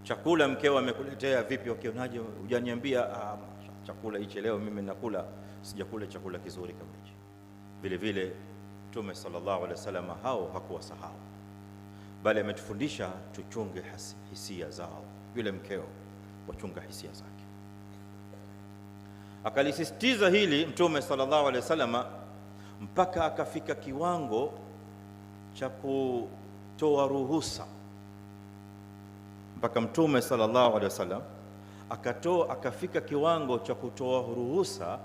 Chakula mkeo amekuletea vipi, ukionaje? Hujaniambia chakula hichi leo mimi nakula, sijakula chakula kizuri kama hichi. Vile vile Mtume sallallahu alaihi wasallam hao hakuwasahau, bali ametufundisha tuchunge hisia zao. Yule mkeo wachunga hisia zake. Akalisisitiza hili Mtume sallallahu alaihi wasallam mpaka akafika kiwango cha kutoa ruhusa, mpaka Mtume sallallahu alaihi wasallam akafika kiwango cha kutoa ruhusa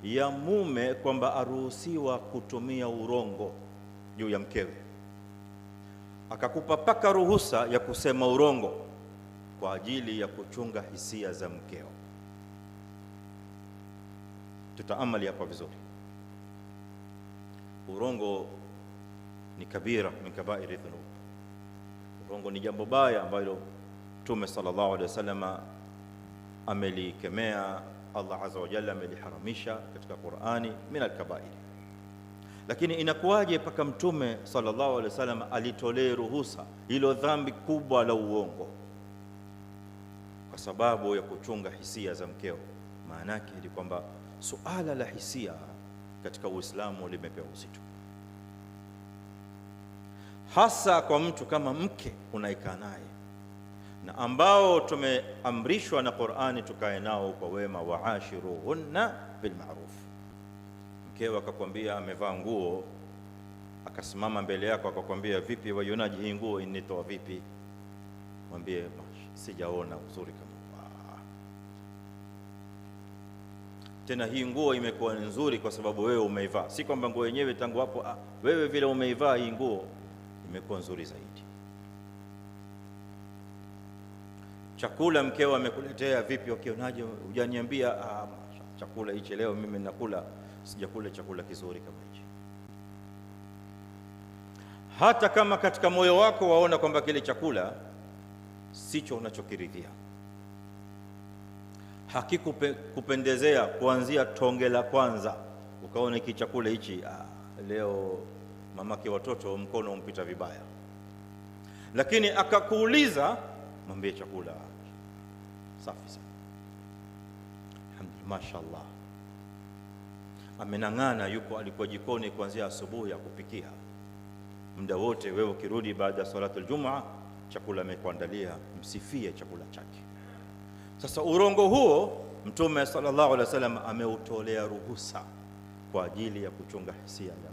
ya mume kwamba aruhusiwa kutumia urongo juu ya mkewe. Akakupa paka ruhusa ya kusema urongo kwa ajili ya kuchunga hisia za mkeo. Tutaamali hapa vizuri. Urongo ni kabira min kabairi dhunub. Urongo ni jambo baya ambalo Mtume sallallahu alaihi wasallam amelikemea, Allah azza wa jalla ameliharamisha katika Qur'ani, min al-kabair. Lakini inakuwaje paka Mtume sallallahu alaihi wasallam alitolee ruhusa hilo dhambi kubwa la uongo? Kwa sababu ya kuchunga hisia za mkeo. Maana yake ni kwamba suala la hisia katika Uislamu limepewa uzito, hasa kwa mtu kama mke unaikaa naye na ambao tumeamrishwa na Qur'ani tukae nao kwa wema, waashiruhunna bil ma'ruf. Mkeo akakwambia amevaa nguo, akasimama mbele yako akakwambia, vipi waionaje hii nguo, initoa vipi? Mwambie, sijaona uzuri kama tena, hii nguo imekuwa nzuri kwa sababu wewe umeivaa, si kwamba nguo yenyewe tangu hapo wewe vile umeivaa hii nguo imekuwa nzuri zaidi. Chakula mkeo amekuletea vipi, ukionaje? Hujaniambia chakula hichi leo mimi nakula, sijakula chakula kizuri kama hichi. Hata kama katika moyo wako waona kwamba kile chakula sicho unachokiridhia, hakikupendezea kuanzia tonge la kwanza, ukaona hiki chakula hichi leo mamake watoto mkono umpita vibaya, lakini akakuuliza, mwambie chakula safi sana, alhamdulillah, mashaallah, amenang'ana, alikuwa jikoni kuanzia asubuhi ya kupikia muda wote. Wewe ukirudi baada ya salatul Jumaa, chakula amekuandalia, msifie chakula chake. Sasa urongo huo Mtume sallallahu alaihi wasallam ameutolea ruhusa kwa ajili ya kuchunga hisia ya